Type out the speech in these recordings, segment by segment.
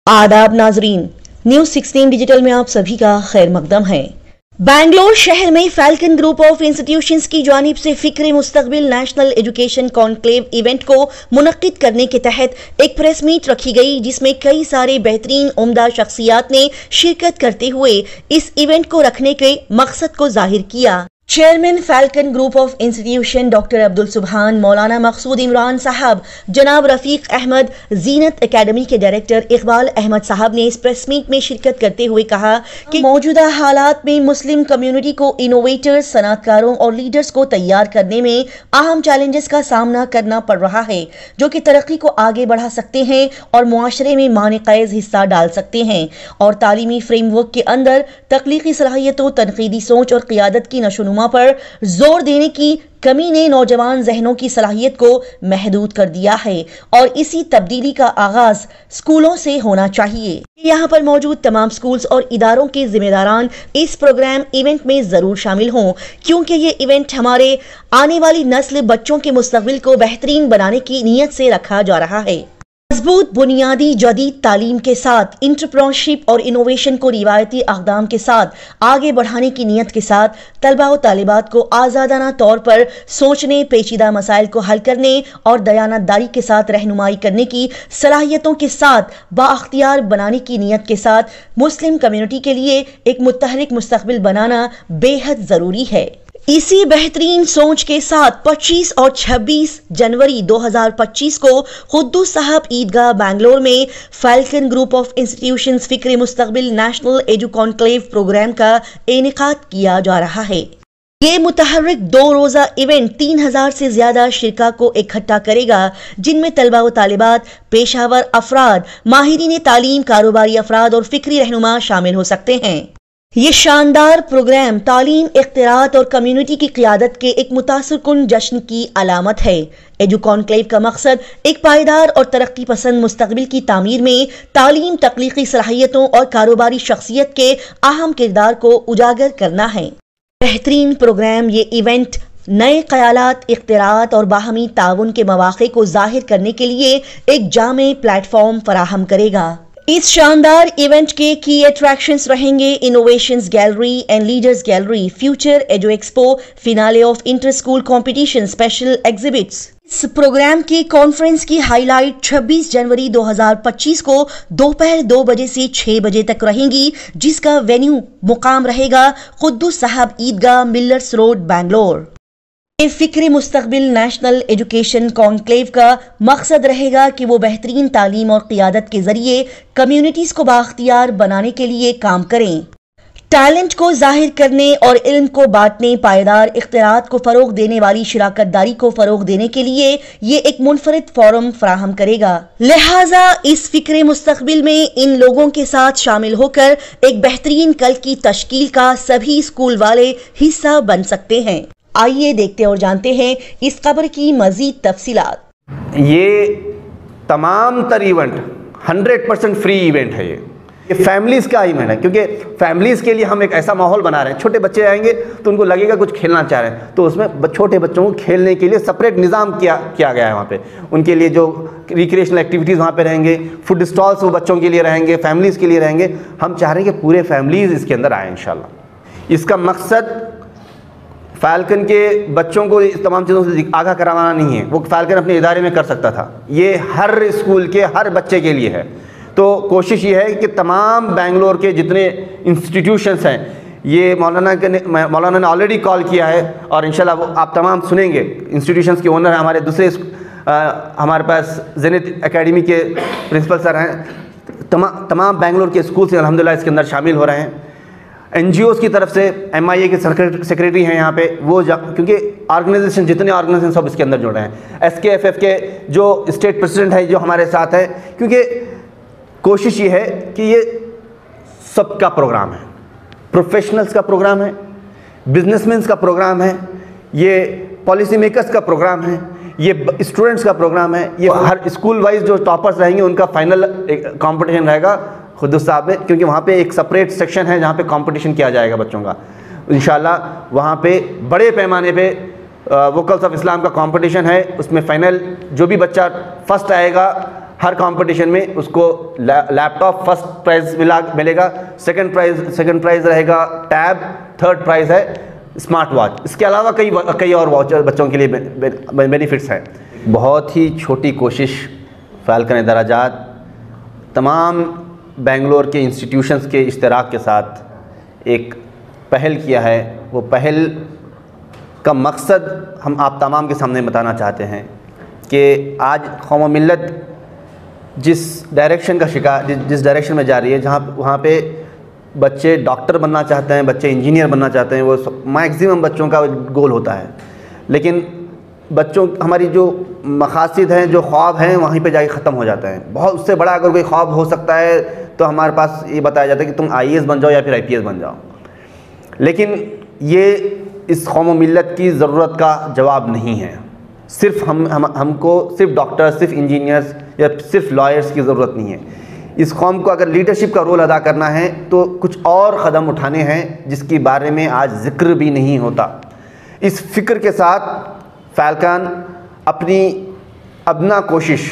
आदाब नाजरीन, news 16 digital में आप सभी का खैर मकदम है। बैंगलोर शहर में फैल्कन ग्रुप ऑफ इंस्टीट्यूशंस की जानिब से फिक्र मुस्तकबिल नेशनल एजुकेशन कॉन्क्लेव इवेंट को मुनक्किद करने के तहत एक प्रेस मीट रखी गई, जिसमें कई सारे बेहतरीन उम्दा शख्सियात ने शिरकत करते हुए इस इवेंट को रखने के मकसद को जाहिर किया। Chairman falcon group of institution doctor Abdul सुबहान, मौलाना मकसूद इमरान साहब, जनाब रफीक अहमद, जीनत एकेडमी के डायरेक्टर इकबाल अहमद साहब ने इस प्रेस मीट में शिरकत करते हुए कहा कि मौजूदा हालात में मुस्लिम कम्युनिटी को इनोवेटर्स, सनअतकारों और लीडर्स को तैयार करने में अहम चैलेंजेस का सामना करना पड़ रहा है, जो कि तरक्की को आगे बढ़ा सकते हैं और मुआशरे में मानेक़ैज़ हिस्सा डाल सकते हैं और तालीमी फ्रेमवर्क के अंदर तख्लीकी सलाहियतों, तनकीदी सोच और क़ियादत की नशोनुमा पर जोर देने की कमी ने नौजवान जहनों की सलाहियत को महदूद कर दिया है और इसी तब्दीली का आगाज स्कूलों से होना चाहिए। यहाँ पर मौजूद तमाम स्कूल्स और इदारों के जिम्मेदारान इस प्रोग्राम इवेंट में जरूर शामिल हों, क्योंकि ये इवेंट हमारे आने वाली नस्ल बच्चों के मुस्तकबिल को बेहतरीन बनाने की नीयत से रखा जा रहा है। मजबूत बुनियादी जदीद तालीम के साथ इंटरप्रेन्योरशिप और इनोवेशन को रिवायती अक़दाम के साथ आगे बढ़ाने की नीयत के साथ तलबा और तालिबात को आज़ादाना तौर पर सोचने, पेचीदा मसाइल को हल करने और दयानतदारी के साथ रहनुमाई करने की सलाहियतों के साथ बाअख्तियार बनाने की नीयत के साथ मुस्लिम कम्युनिटी के लिए एक मुतहरिक मुस्तकबिल बनाना बेहद ज़रूरी है। इसी बेहतरीन सोच के साथ 25 और 26 जनवरी 2025 को खुद्दूस साहब ईदगाह बैंगलोर में फैल्कन ग्रुप ऑफ इंस्टीट्यूशंस फिक्र मुस्तकबिल नेशनल एजू कॉन्क्लेव प्रोग्राम का इनेकाद किया जा रहा है। ये मुतहर्रिक 2 रोज़ा इवेंट 3000 से ज्यादा शिरका को इकट्ठा करेगा, जिनमें तलबा व तालिबात, पेशावर अफराद, माहिरीन तालीम, कारोबारी अफराद और फिक्री रहनुमा शामिल हो सकते हैं। ये शानदार प्रोग्राम तालीम, इख्तिरात और कम्युनिटी की क़ियादत के एक मुतासिरकुन जश्न की अलामत है। एजू कॉन्क्लेव का मकसद एक पायदार और तरक्की पसंद मुस्तकबिल की तामीर में तालीम, तख्लीकी सलाहियतों और कारोबारी शख्सियत के अहम किरदार को उजागर करना है। बेहतरीन प्रोग्राम ये इवेंट नए ख्यालात, इख्तिरात और बाहमी ताउन के मौक़े को जाहिर करने के लिए एक जामे प्लेटफॉर्म फराहम करेगा। इस शानदार इवेंट के की अट्रैक्शंस रहेंगे innovations gallery and leaders gallery, future edu expo, finale of inter school competition, special exhibits. इस प्रोग्राम की कॉन्फ्रेंस की हाईलाइट 26 जनवरी 2025 को दोपहर 2 बजे से 6 बजे तक रहेंगी, जिसका वेन्यू मुकाम रहेगा खुद्दूस साहब ईदगाह, मिलर्स रोड, बैंगलोर। फिक्र मुस्तकबिल नेशनल एजुकेशन कॉन्क्लेव का मकसद रहेगा कि वो बेहतरीन तालीम और क़ियादत के जरिए कम्युनिटीज को बाख्तियार बनाने के लिए काम करें, टैलेंट को जाहिर करने और इल्म को बांटने, पायदार इख्तिरात को फ़रोग देने वाली शिराकतदारी को फ़रोग देने के लिए ये एक मुनफरिद फोरम फराहम करेगा। लिहाजा इस फिक्र मुस्तकबिल में इन लोगों के साथ शामिल होकर एक बेहतरीन कल की तश्कील का सभी स्कूल वाले हिस्सा बन सकते हैं। आइए देखते और जानते हैं इस खबर की मजीद तफसीलात। ये तमाम तर इवेंट 100% फ्री इवेंट है। ये फैमिलीज़ का इवेंट है, क्योंकि फैमिलीज़ के लिए हम एक ऐसा माहौल बना रहे हैं। छोटे बच्चे आएंगे तो उनको लगेगा कुछ खेलना चाह रहे हैं, तो उसमें छोटे बच्चों को खेलने के लिए सेपरेट निज़ाम किया गया है। वहाँ पे उनके लिए जो रिक्रिएशनल एक्टिविटीज़ वहाँ पे रहेंगे, फूड स्टॉल्स वो बच्चों के लिए रहेंगे, फैमिलीज़ के लिए रहेंगे। हम चाह रहे हैं कि पूरे फैमिलीज़ इसके अंदर आए इंशाल्लाह। इसका मकसद फैल्कन के बच्चों को इस तमाम चीज़ों से आगाह करवाना नहीं है, वो फैल्कन अपने इदारे में कर सकता था। ये हर स्कूल के हर बच्चे के लिए है। तो कोशिश ये है कि तमाम बेंगलोर के जितने इंस्टीट्यूशंस हैं, ये मौलाना ने ऑलरेडी कॉल किया है और इंशाल्लाह वो आप तमाम सुनेंगे। इंस्टीट्यूशंस के ओनर हैं, हमारे दूसरे हमारे पास जीनत एकेडमी के प्रिंसिपल सर हैं। तमाम बेंगलोर के स्कूल से अल्हम्दुलिल्लाह इसके अंदर शामिल हो रहे हैं। NGOs की तरफ से MIA के सेक्रेटरी हैं यहाँ पे, वो क्योंकि ऑर्गेनाइजेशन जितने ऑर्गेनाइजेशन सब इसके अंदर जुड़ रहे हैं। SKFF के जो स्टेट प्रेसिडेंट है जो हमारे साथ है, क्योंकि कोशिश ये है कि ये सबका प्रोग्राम है, प्रोफेशनल्स का प्रोग्राम है, बिजनेसमैन्स का प्रोग्राम है, ये पॉलिसी मेकर्स का प्रोग्राम है, ये स्टूडेंट्स का प्रोग्राम है। ये हर स्कूल वाइज जो टॉपर्स रहेंगे उनका फाइनल कॉम्पिटिशन रहेगा खुद्दूस साहब में, क्योंकि वहाँ पे एक सेपरेट सेक्शन है जहाँ पे कंपटीशन किया जाएगा बच्चों का। इंशाल्लाह वहाँ पे बड़े पैमाने पे वोकल्स ऑफ इस्लाम का कंपटीशन है। उसमें फाइनल जो भी बच्चा फर्स्ट आएगा हर कंपटीशन में उसको लैपटॉप फर्स्ट प्राइज़ मिलेगा, सेकंड प्राइज़ रहेगा टैब, थर्ड प्राइज़ है स्मार्ट वॉच। इसके अलावा कई और वाउचर बच्चों के लिए बेनिफिट्स हैं। बहुत ही छोटी कोशिश फ़ाल्कन दराजात तमाम बेंगलोर के इंस्टीट्यूशंस के इश्तराक के साथ एक पहल किया है। वो पहल का मकसद हम आप तमाम के सामने बताना चाहते हैं कि आज कौम मिल्लत जिस डायरेक्शन का जिस डायरेक्शन में जा रही है, जहाँ वहाँ पे बच्चे डॉक्टर बनना चाहते हैं, बच्चे इंजीनियर बनना चाहते हैं, वो मैक्सिमम बच्चों का गोल होता है। लेकिन बच्चों हमारी जो मकासद हैं, जो ख्वाब हैं, वहीं पे जाके ख़त्म हो जाता है। बहुत उससे बड़ा अगर कोई ख्वाब हो सकता है तो हमारे पास ये बताया जाता है कि तुम IAS बन जाओ या फिर IPS बन जाओ। लेकिन ये इस कौम मिल्लत की ज़रूरत का जवाब नहीं है। सिर्फ हमको सिर्फ डॉक्टर, सिर्फ इंजीनियर्स या सिर्फ लॉयर्स की ज़रूरत नहीं है। इस कौम को अगर लीडरशिप का रोल अदा करना है तो कुछ और क़दम उठाने हैं जिसके बारे में आज ज़िक्र भी नहीं होता। इस फ़िक्र के साथ फ़ाल्कन अपनी अदना कोशिश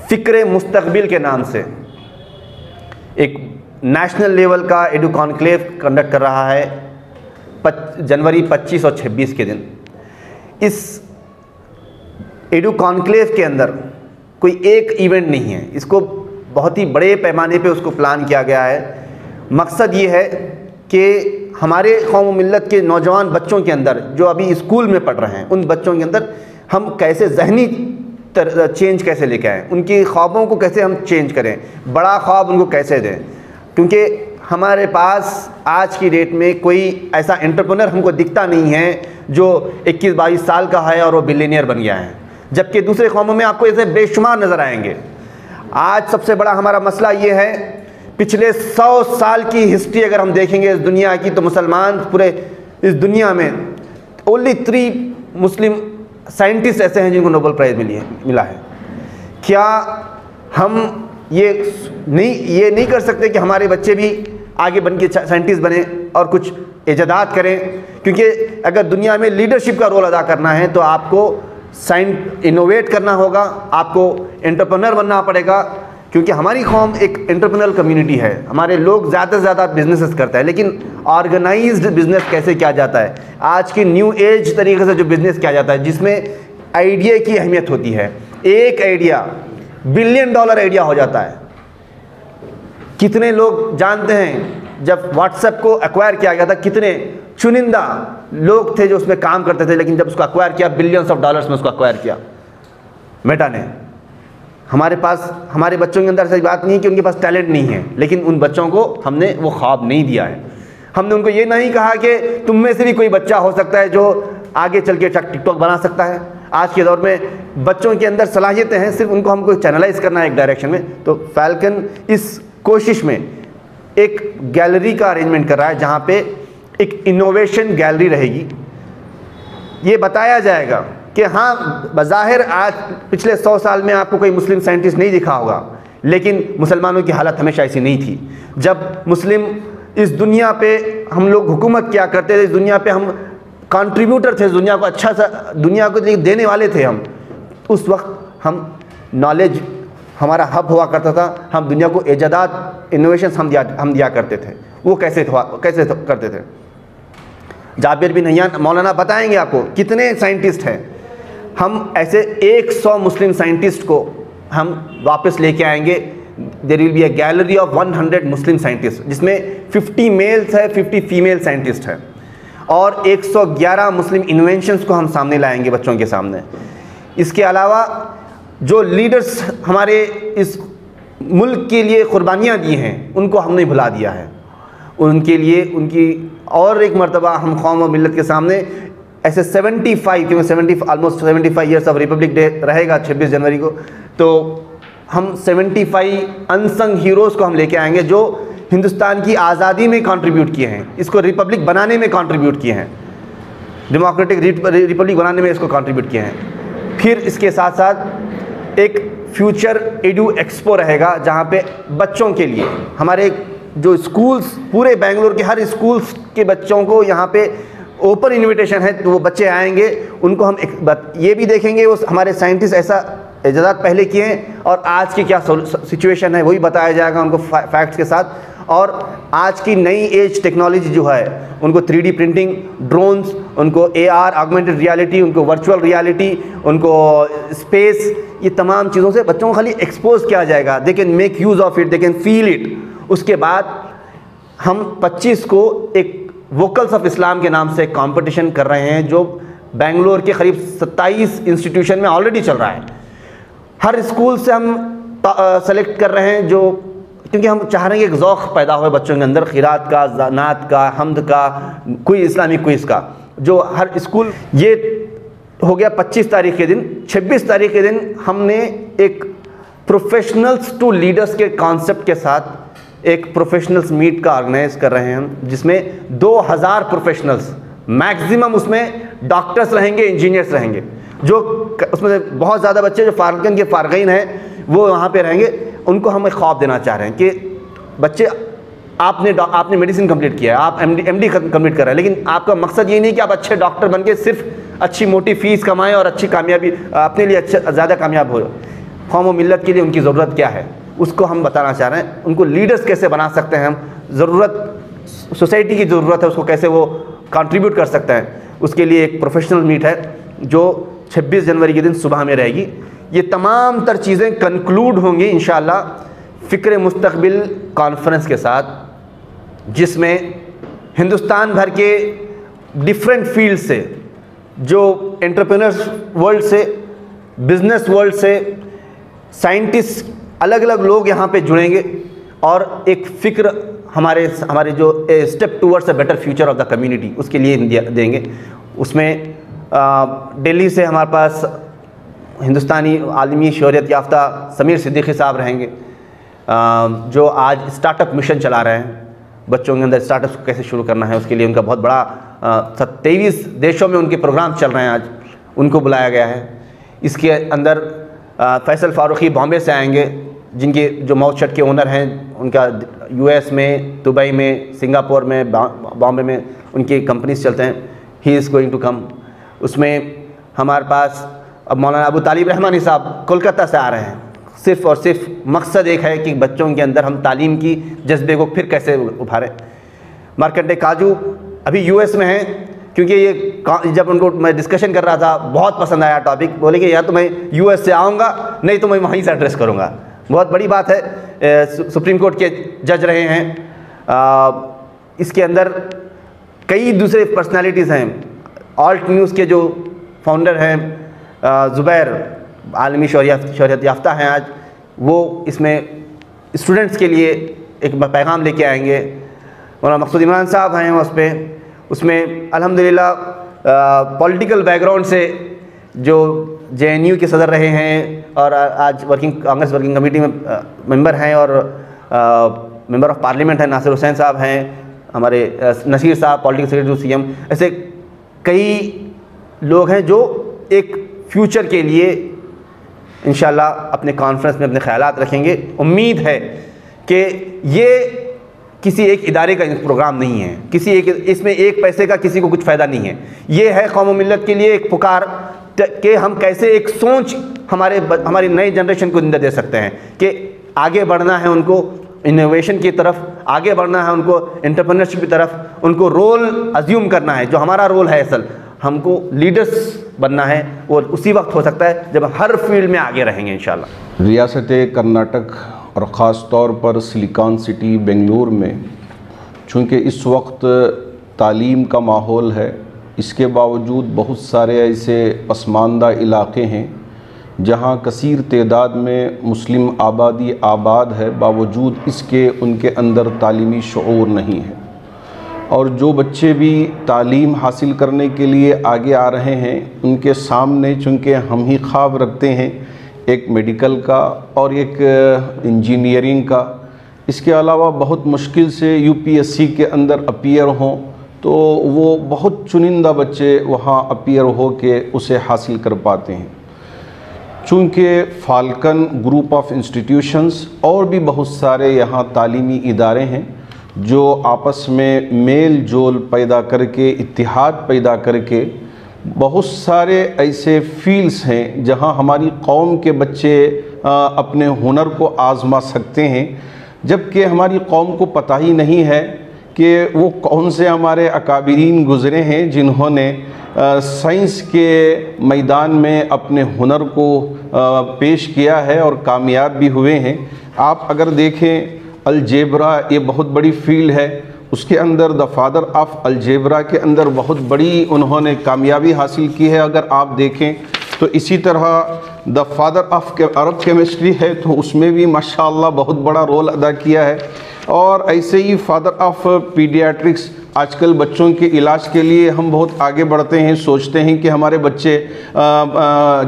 फ़िक्र मुस्तक़बिल के नाम से एक नेशनल लेवल का एडू कॉन्क्लेव कंडक्ट कर रहा है जनवरी 25 और 26 के दिन। इस एडू कॉन्क्लेव के अंदर कोई एक इवेंट नहीं है, इसको बहुत ही बड़े पैमाने पे उसको प्लान किया गया है। मकसद ये है कि हमारे कौम मिल्लत के नौजवान बच्चों के अंदर जो अभी स्कूल में पढ़ रहे हैं, उन बच्चों के अंदर हम कैसे जहनी चेंज कैसे लेके आएँ, उनकी ख्वाबों को कैसे हम चेंज करें, बड़ा ख्वाब उनको कैसे दें। क्योंकि हमारे पास आज की डेट में कोई ऐसा एंटरप्रेन्योर हमको दिखता नहीं है जो 21-22 साल का है और वो बिलियनियर बन गया है, जबकि दूसरे कौमों में आपको ऐसे बेशुमार नज़र आएंगे। आज सबसे बड़ा हमारा मसला ये है, पिछले 100 साल की हिस्ट्री अगर हम देखेंगे इस दुनिया की, तो मुसलमान पूरे इस दुनिया में ओनली 3 मुस्लिम साइंटिस्ट ऐसे हैं जिनको नोबेल प्राइज़ मिला है। क्या हम ये नहीं कर सकते कि हमारे बच्चे भी आगे बन के साइंटिस्ट बने और कुछ इजादात करें? क्योंकि अगर दुनिया में लीडरशिप का रोल अदा करना है तो आपको इनोवेट करना होगा, आपको एंटरप्रेन्योर बनना पड़ेगा। क्योंकि हमारी कौम एक एंटरप्रेन्योरल कम्युनिटी है, हमारे लोग ज़्यादा से ज़्यादा बिजनेसेस करते हैं, लेकिन ऑर्गेनाइज्ड बिजनेस कैसे किया जाता है, आज की न्यू एज तरीके से जो बिज़नेस किया जाता है जिसमें आइडिया की अहमियत होती है। एक आइडिया $1 बिलियन आइडिया हो जाता है। कितने लोग जानते हैं जब व्हाट्सएप को एक्वायर किया गया था, कितने चुनिंदा लोग थे जो उसमें काम करते थे, लेकिन जब उसको एक्वायर किया $बिलियंस में उसको एक्वायर किया मेटा ने। हमारे पास हमारे बच्चों के अंदर ऐसी बात नहीं है कि उनके पास टैलेंट नहीं है, लेकिन उन बच्चों को हमने वो ख्वाब नहीं दिया है। हमने उनको ये नहीं कहा कि तुम में से भी कोई बच्चा हो सकता है जो आगे चल के टिकटॉक बना सकता है। आज के दौर में बच्चों के अंदर सलाहियतें हैं, सिर्फ उनको हमको चैनलाइज करना है एक डायरेक्शन में। तो फ़ाल्कन इस कोशिश में एक गैलरी का अरेंजमेंट कर रहा है जहाँ पे एक इनोवेशन गैलरी रहेगी। ये बताया जाएगा कि हाँ, बज़ाहिर आज पिछले 100 साल में आपको कोई मुस्लिम साइंटिस्ट नहीं दिखा होगा, लेकिन मुसलमानों की हालत हमेशा ऐसी नहीं थी। जब मुस्लिम इस दुनिया पे हम लोग हुकूमत किया करते थे, इस दुनिया पे हम कंट्रीब्यूटर थे, दुनिया को अच्छा सा दुनिया को देने वाले थे हम, उस वक्त हम नॉलेज हमारा हब हुआ करता था। हम दुनिया को इजादात इनोवेशंस हम दिया करते थे। वो कैसे करते थे? जाबिर बिन हय्यान मौलाना बताएंगे आपको कितने साइंटिस्ट हैं। हम ऐसे 100 मुस्लिम साइंटिस्ट को हम वापस लेके आएंगे। There will be a gallery of 100 Muslim scientist, जिसमें 50 मेल्स है, 50 फीमेल साइंटिस्ट हैं, और 111 मुस्लिम इन्वेंशंस को हम सामने लाएंगे बच्चों के सामने। इसके अलावा जो लीडर्स हमारे इस मुल्क के लिए कुर्बानियाँ दी हैं, उनको हमने भुला दिया है। उनके लिए उनकी और एक मरतबा हम कौम और मिल्लत के सामने ऐसे 75 almost 75 years of Republic day रहेगा 26 जनवरी को, तो हम 75 अनसंग हीरोज़ को हम लेके आएंगे जो हिंदुस्तान की आज़ादी में कंट्रीब्यूट किए हैं, इसको रिपब्लिक बनाने में कंट्रीब्यूट किए हैं, डेमोक्रेटिक रिपब्लिक बनाने में इसको कंट्रीब्यूट किए हैं। फिर इसके साथ साथ एक फ्यूचर एडू एक्सपो रहेगा जहाँ पे बच्चों के लिए हमारे जो स्कूल्स, पूरे बेंगलोर के हर स्कूल्स के बच्चों को यहाँ पे ओपन इनविटेशन है, तो वो बच्चे आएंगे, उनको हम एक बात ये भी देखेंगे वो हमारे साइंटिस्ट ऐसा इजाज़त पहले किए हैं और आज की क्या सिचुएशन है वही बताया जाएगा उनको फैक्ट्स के साथ। और आज की नई एज टेक्नोलॉजी जो है उनको 3D प्रिंटिंग, ड्रोन्स, उनको AR ऑगमेंटेड रियलिटी, उनको वर्चुअल रियलिटी, उनको स्पेस, ये तमाम चीज़ों से बच्चों को खाली एक्सपोज किया जाएगा। They can make use of it, they can feel it. उसके बाद हम 25 को एक वोकल्स ऑफ इस्लाम के नाम से एक कॉम्पिटिशन कर रहे हैं जो बेंगलोर के करीब 27 इंस्टीट्यूशन में ऑलरेडी चल रहा है। हर स्कूल से हम सेलेक्ट कर रहे हैं, जो क्योंकि हम चाह रहे हैं कि एक ज़ौक़ पैदा हो बच्चों के अंदर, क़िरात का, नात का, हम्द का, कोई इस्लामिक क्विज़ का, जो हर स्कूल। ये हो गया 25 तारीख के दिन। 26 तारीख के दिन हमने एक प्रोफेशनल्स टू लीडर्स के कॉन्सेप्ट के साथ एक प्रोफेशनल्स मीट का ऑर्गेनाइज कर रहे हैं हम, जिसमें 2000 प्रोफेशनल्स, मैक्सिमम उसमें डॉक्टर्स रहेंगे, इंजीनियर्स रहेंगे, जो उसमें से बहुत ज़्यादा बच्चे जो फारगन के फारगीन हैं वो वहाँ पे रहेंगे। उनको हम एक ख्वाब देना चाह रहे हैं कि बच्चे आपने मेडिसिन कंप्लीट किया है, आप MD कंप्लीट कर रहे हैं, लेकिन आपका मकसद ये नहीं कि आप अच्छे डॉक्टर बन के सिर्फ अच्छी मोटी फ़ीस कमाएं और अच्छी कामयाबी अपने लिए अच्छा ज़्यादा कामयाब हो। कौम व मिल्लत के लिए उनकी ज़रूरत क्या है उसको हम बताना चाह रहे हैं। उनको लीडर्स कैसे बना सकते हैं हम, ज़रूरत सोसाइटी की ज़रूरत है उसको कैसे वो कंट्रीब्यूट कर सकते हैं, उसके लिए एक प्रोफेशनल मीट है जो 26 जनवरी के दिन सुबह में रहेगी। ये तमाम तर चीज़ें कंक्लूड होंगी इंशाअल्लाह फ़िक्र मुस्तक़बिल कॉन्फ्रेंस के साथ, जिसमें हिंदुस्तान भर के डिफरेंट फील्ड से, जो एंटरप्रेन्योर्स वर्ल्ड से, बिज़नेस वर्ल्ड से, साइंटिस्ट, अलग अलग लोग यहाँ पे जुड़ेंगे और एक फ़िक्र हमारे जो step towards a better future of the community उसके लिए देंगे। उसमें दिल्ली से हमारे पास हिंदुस्तानी आलमी शोहरत याफ्ता समीर सिद्दीकी साहब रहेंगे, जो आज स्टार्टअप मिशन चला रहे हैं। बच्चों के अंदर स्टार्टअप्स को कैसे शुरू करना है उसके लिए उनका बहुत बड़ा 23 देशों में उनके प्रोग्राम चल रहे हैं, आज उनको बुलाया गया है। इसके अंदर फैसल फारूकी बॉम्बे से आएंगे, जिनके जो माउथशट के ओनर हैं, उनका US में, दुबई में, सिंगापुर में, बॉम्बे में उनकी कंपनीज चलते हैं। He is going to come. उसमें हमारे पास अब मौलाना अबू तालिब रहमानी साहब कोलकाता से आ रहे हैं। सिर्फ़ और सिर्फ मकसद एक है कि बच्चों के अंदर हम तालीम की जज्बे को फिर कैसे उभारें। मार्कंडे काजू अभी US में हैं, क्योंकि ये जब उनको मैं डिस्कशन कर रहा था बहुत पसंद आया टॉपिक, बोले कि या तो मैं US से आऊँगा, नहीं तो मैं वहीं से एड्रेस करूँगा। बहुत बड़ी बात है, सुप्रीम कोर्ट के जज रहे हैं। इसके अंदर कई दूसरे पर्सनालिटीज़ हैं। ऑल्ट न्यूज़ के जो फाउंडर हैं ज़ुबैर, आलमी शोहरत याफ्ता हैं आज, वो इसमें स्टूडेंट्स के लिए एक पैगाम लेके आएंगे। मौलाना मकसूद इमरान साहब हैं उसमें अल्हम्दुलिल्लाह पॉलिटिकल बैकग्राउंड से जो JNU के सदर रहे हैं और आज कांग्रेस वर्किंग कमेटी में मेंबर हैं और मेंबर ऑफ पार्लियामेंट हैं, नासिर हुसैन साहब हैं, हमारे नसीर साहब पॉलिटिकल सेक्रेटरी CM। ऐसे कई लोग हैं जो एक फ्यूचर के लिए इंशाल्लाह अपने कॉन्फ्रेंस में अपने ख्यालात रखेंगे। उम्मीद है कि ये किसी एक इदारे का प्रोग्राम नहीं है, इसमें एक पैसे का किसी को कुछ फ़ायदा नहीं है। ये है कौम व मिल्लत के लिए एक पुकार कि हम कैसे एक सोच हमारी नई जनरेशन को दे सकते हैं कि आगे बढ़ना है, उनको इनोवेशन की तरफ आगे बढ़ना है, उनको एंटरप्रेन्योरशिप की तरफ उनको रोल अज्यूम करना है। जो हमारा रोल है असल, हमको लीडर्स बनना है, और उसी वक्त हो सकता है जब हर फील्ड में आगे रहेंगे इंशाल्लाह। रियासत कर्नाटक और ख़ास तौर पर सिलिकॉन सिटी बेंगलुरु में चूँकि इस वक्त तालीम का माहौल है, इसके बावजूद बहुत सारे ऐसे पसमानदा इलाक़े हैं जहाँ कसीर तादाद में मुस्लिम आबादी आबाद है, बावजूद इसके उनके अंदर तालीमी शऊर नहीं है। और जो बच्चे भी तालीम हासिल करने के लिए आगे आ रहे हैं, उनके सामने चूँकि हम ही ख्वाब रखते हैं एक मेडिकल का और एक इंजीनियरिंग का, इसके अलावा बहुत मुश्किल से UPSC के अंदर अपीयर हों, तो वो बहुत चुनिंदा बच्चे वहाँ अपीयर हो के उसे हासिल कर पाते हैं। चूँकि फाल्कन ग्रुप ऑफ इंस्टीट्यूशंस और भी बहुत सारे यहाँ तालीमी इदारे हैं जो आपस में मेल जोल पैदा करके, इत्तिहाद पैदा करके बहुत सारे ऐसे फील्ड्स हैं जहां हमारी कौम के बच्चे अपने हुनर को आज़मा सकते हैं, जबकि हमारी कौम को पता ही नहीं है कि वो कौन से हमारे अकाबिरीन गुज़रे हैं जिन्होंने साइंस के मैदान में अपने हुनर को पेश किया है और कामयाब भी हुए हैं। आप अगर देखें अलजेब्रा, ये बहुत बड़ी फील्ड है, उसके अंदर द फादर ऑफ अलजेब्रा के अंदर बहुत बड़ी उन्होंने कामयाबी हासिल की है। अगर आप देखें तो इसी तरह the father of Arab chemistry है, तो उसमें भी माशाअल्लाह बहुत बड़ा रोल अदा किया है। और ऐसे ही फादर ऑफ पीडियाट्रिक्स, आजकल बच्चों के इलाज के लिए हम बहुत आगे बढ़ते हैं, सोचते हैं कि हमारे बच्चे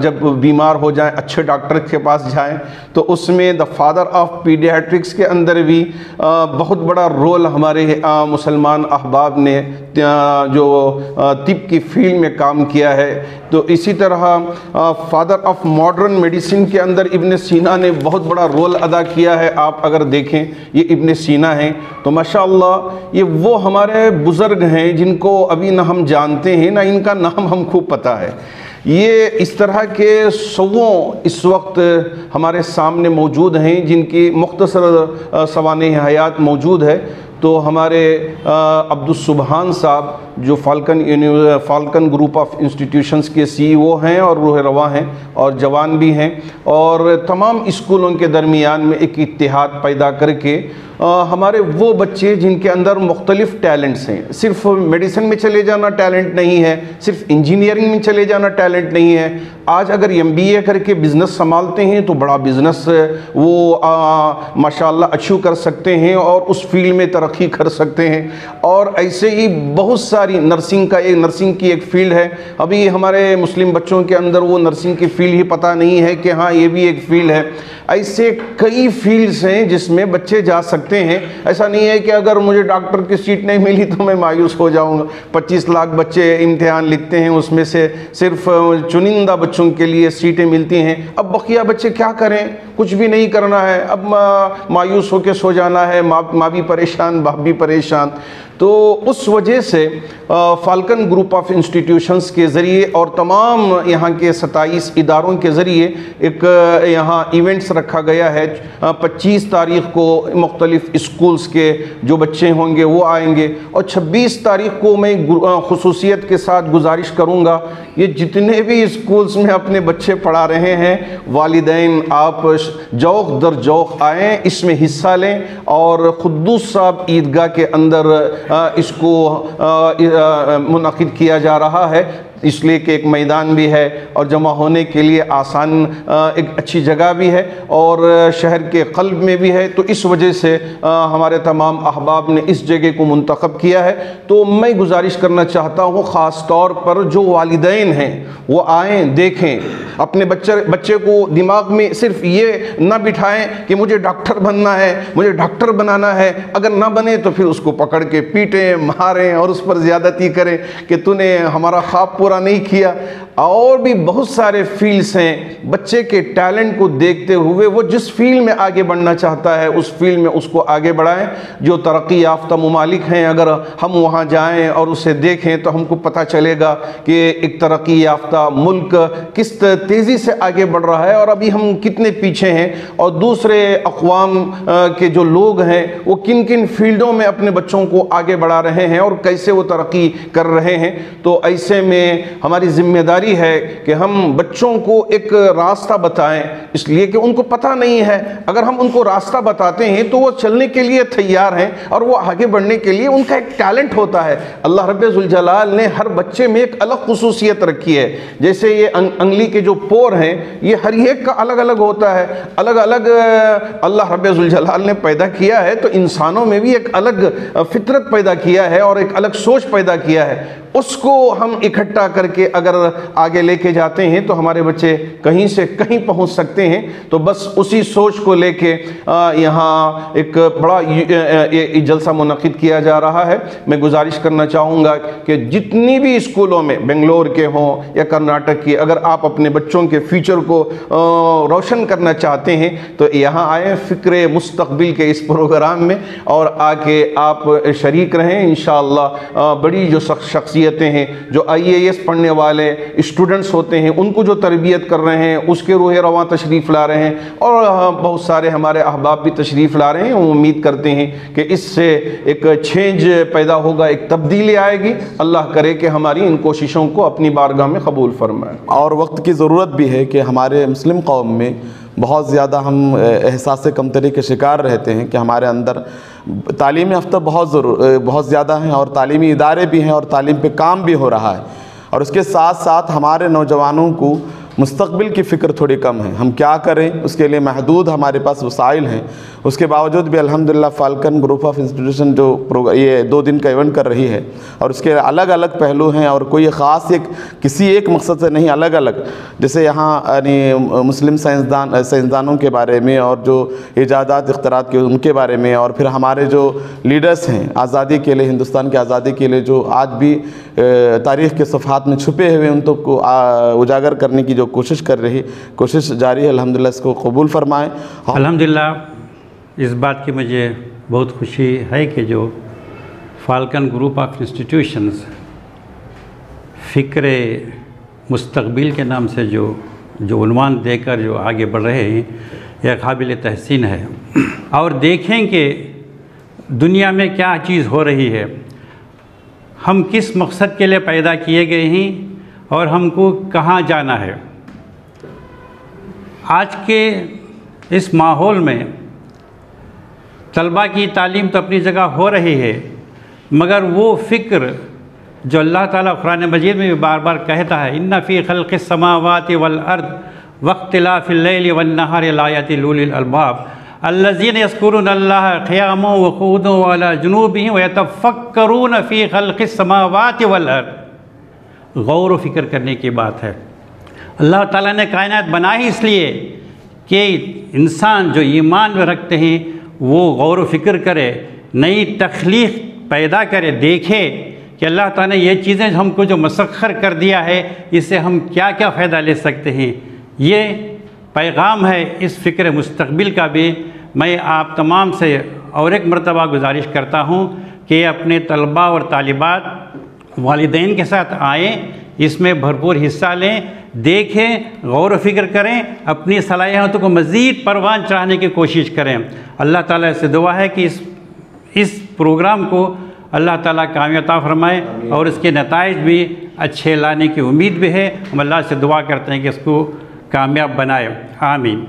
जब बीमार हो जाएं अच्छे डॉक्टर के पास जाएं, तो उसमें द फादर ऑफ पीडियाट्रिक्स के अंदर भी बहुत बड़ा रोल हमारे मुसलमान अहबाब ने जो तिब की फील्ड में काम किया है। तो इसी तरह फादर ऑफ मॉडर्न मेडिसिन के अंदर इब्न सीना ने बहुत बड़ा रोल अदा किया है। आप अगर देखें ये इब्न सीना हैं, तो माशाअल्लाह ये वो हमारे बुज़ुर्ग हैं जिनको अभी ना हम जानते हैं ना इनका नाम हमको पता है। ये इस तरह के सौों इस वक्त हमारे सामने मौजूद हैं जिनकी मुख्तसर सवाने हयात मौजूद है। तो हमारे अब्दुस्सुबहान साहब जो फाल्कन ग्रुप ऑफ इंस्टीट्यूशंस के CEO हैं और रूह रवा हैं और जवान भी हैं, और तमाम स्कूलों के दरमियान में एक इत्तेहाद पैदा करके हमारे वो बच्चे जिनके अंदर मुख्तलिफ़ टैलेंट्स हैं, सिर्फ मेडिसिन में चले जाना टैलेंट नहीं है, सिर्फ इंजीनियरिंग में चले जाना टैलेंट नहीं है। आज अगर MBA करके बिज़नेस संभालते हैं तो बड़ा बिज़नेस वो माशाअल्लाह अचीव कर सकते हैं और उस फील्ड में तरक्की कर सकते हैं। और ऐसे ही बहुत सारी नर्सिंग की एक फील्ड है। अभी हमारे मुस्लिम बच्चों के अंदर वो नर्सिंग की फील्ड ही पता नहीं है कि हाँ ये भी एक फील्ड है। ऐसे कई फील्ड्स हैं जिसमें बच्चे जा सकते हैं। ऐसा नहीं है कि अगर मुझे डॉक्टर की सीट नहीं मिली तो मैं मायूस हो जाऊंगा। 25 लाख बच्चे इम्तिहान लिखते हैं, उसमें से सिर्फ चुनिंदा बच्चों के लिए सीटें मिलती हैं। अब बकिया बच्चे क्या करें, कुछ भी नहीं करना है, अब मायूस होकर सो जाना है, माँ भी परेशान, बाप भी परेशान। तो उस वजह से फाल्कन ग्रुप ऑफ इंस्टीट्यूशंस के ज़रिए और तमाम यहाँ के 27 इदारों के ज़रिए एक यहाँ इवेंट्स रखा गया है। 25 तारीख़ को मुख्तलिफ़ स्कूल्स के जो बच्चे होंगे वो आएंगे, और 26 तारीख़ को मैं खुसूसियत के साथ गुजारिश करूँगा, ये जितने भी स्कूल्स में अपने बच्चे पढ़ा रहे हैं, वालिदैन आप जौक़ दर जौक़ आएँ, इसमें हिस्सा लें। और खुद्दूस साहब ईदगाह के अंदर इसको मुनक़िद किया जा रहा है, इसलिए कि एक मैदान भी है और जमा होने के लिए आसान एक अच्छी जगह भी है और शहर के क़ल्ब में भी है। तो इस वजह से हमारे तमाम अहबाब ने इस जगह को मुंतखब किया है। तो मैं गुजारिश करना चाहता हूँ ख़ास तौर पर जो वालिदैन हैं वो आएँ, देखें, अपने बच्चे को दिमाग में सिर्फ ये ना बिठाएं कि मुझे डॉक्टर बनना है, मुझे डॉक्टर बनाना है। अगर ना बने तो फिर उसको पकड़ के पीटें, मारें और उस पर ज़्यादती करें कि तूने हमारा ख्वाब पूरा नहीं किया। और भी बहुत सारे फील्ड्स हैं, बच्चे के टैलेंट को देखते हुए वो जिस फील्ड में आगे बढ़ना चाहता है उस फील्ड में उसको आगे बढ़ाएं। जो तरक्की याफ्ता ममालिक हैं, अगर हम वहाँ जाएं और उसे देखें तो हमको पता चलेगा कि एक तरक्की याफ्ता मुल्क किस तेज़ी से आगे बढ़ रहा है और अभी हम कितने पीछे हैं, और दूसरे अक़वाम के जो लोग हैं वो किन किन फील्डों में अपने बच्चों को आगे बढ़ा रहे हैं और कैसे वो तरक्की कर रहे हैं। तो ऐसे में हमारी जिम्मेदारी है कि हम बच्चों को एक रास्ता बताएं, इसलिए कि उनको पता नहीं है। अगर हम उनको रास्ता बताते हैं तो वो चलने के लिए तैयार हैं और वो आगे बढ़ने के लिए उनका एक टैलेंट होता है। अल्लाह रब्बुल ज़ुल जलाल ने हर बच्चे में एक अलग खुसूसियत रखी है। जैसे ये अंगली के जो पोर हैं ये हर एक का अलग अलग होता है, अलग अलग अल्लाह रब्बुल ज़ुल जलाल ने पैदा किया है। तो इंसानों में भी एक अलग फितरत पैदा किया है और एक अलग सोच पैदा किया है। उसको हम इकट्ठा करके अगर आगे लेके जाते हैं तो हमारे बच्चे कहीं से कहीं पहुंच सकते हैं। तो बस उसी सोच को लेके यहाँ एक बड़ा ये जलसा मुनक़िद किया जा रहा है। मैं गुजारिश करना चाहूँगा कि जितनी भी स्कूलों में बेंगलोर के हों या कर्नाटक की, अगर आप अपने बच्चों के फ्यूचर को रोशन करना चाहते हैं तो यहाँ आएँ फ़िक्र मुस्तक़बिल के इस प्रोग्राम में और आके आप शरीक शरीक रहें। इंशाअल्लाह बड़ी जो शख्सियतें हैं, जो IAS पढ़ने वाले स्टूडेंट्स होते हैं, उनको जो तरबियत कर रहे हैं, उसके रूह रवां तशरीफ़ ला रहे हैं, और बहुत सारे हमारे अहबाब भी तशरीफ़ ला रहे हैं। उम्मीद करते हैं कि इससे एक चेंज पैदा होगा, एक तब्दीली आएगी। अल्लाह करे कि हमारी इन कोशिशों को अपनी बारगाह में कबूल फरमाए। और वक्त की ज़रूरत भी है कि हमारे मुस्लिम कौम में बहुत ज़्यादा हम एहसास कमतरी के शिकार रहते हैं कि हमारे अंदर तालीम याफ्ता बहुत ज़्यादा हैं, और तालीमी इदारे भी हैं, और तालीम पे काम भी हो रहा है, और उसके साथ साथ हमारे नौजवानों को मुस्तक़बिल की फ़िक्र थोड़ी कम है। हम क्या करें, उसके लिए महदूद हमारे पास वसाइल हैं। उसके बावजूद भी अल्हम्दुलिल्लाह फाल्कन ग्रुप ऑफ इंस्टीट्यूशन जो ये 2 दिन का इवेंट कर रही है, और उसके अलग अलग पहलू हैं, और कोई ख़ास किसी एक मकसद से नहीं, अलग अलग, जैसे यहाँ यानी मुस्लिम साइंसदानों के बारे में, और जो इजादात इख्तरात के उनके बारे में, और फिर हमारे जो लीडर्स हैं आज़ादी के लिए, हिंदुस्तान की आज़ादी के लिए, जो आज भी तारीख़ के सफ़हात में छुपे हुए, उन तो को उजागर करने की कोशिश जारी है। अल्हम्दुलिल्लाह इसको कबूल फरमाएँ। अल्हम्दुलिल्लाह इस बात की मुझे बहुत खुशी है कि जो फाल्कन ग्रुप ऑफ इंस्टीट्यूशंस फ़िक्र मुस्तक़बिल के नाम से जो उन्वान देकर जो आगे बढ़ रहे हैं, यह काबिल तहसीन है। और देखें कि दुनिया में क्या चीज़ हो रही है, हम किस मकसद के लिए पैदा किए गए हैं, और हमको कहाँ जाना है। आज के इस माहौल में तलबा की तालीम तो अपनी जगह हो रही है, मगर वो फ़िक्र जो अल्लाह ताला कुरान मजीद में भी बार बार कहता है, इन्ना फ़ी खल्क़िस समावाति वल अर्द वख्तिलाफ़िल लैलि वन नहारि लायातिल लिउलिल अलबाब अल्लज़ीना यज़्कुरूनल्लाह क़ियामन व क़ुऊदन व अला जुनूबिहिम व यतफ़क्करून फ़ी खल्क़िस समावाति वल अर्द। गौर व फ़िक्र करने की बात है। अल्लाह ताला ने कायनात बनाई इसलिए कि इंसान जो ईमान में रखते हैं वो गौर व फ़िक्र करे, नई तख्लीक़ पैदा करे, देखे कि अल्लाह ताला ने ये चीज़ें हमको जो मसख्खर कर दिया है, इससे हम क्या क्या फ़ायदा ले सकते हैं। ये पैगाम है इस फ़िक्र मुस्तक़बिल का भी। मैं आप तमाम से और एक मरतबा गुजारिश करता हूँ कि अपने तलबा और तालिबात वालिदैन के साथ आएँ, इसमें भरपूर हिस्सा लें, देखें, गौर व फ़िक्र करें, अपनी सलाहियतों को मज़ीद परवान चढ़ाने की कोशिश करें। अल्लाह ताला से दुआ है कि इस प्रोग्राम को अल्लाह ताला कामयाब फरमाए और इसके नताइज भी अच्छे लाने की उम्मीद भी है। हम अल्लाह से दुआ करते हैं कि इसको कामयाब बनाए। आमीन।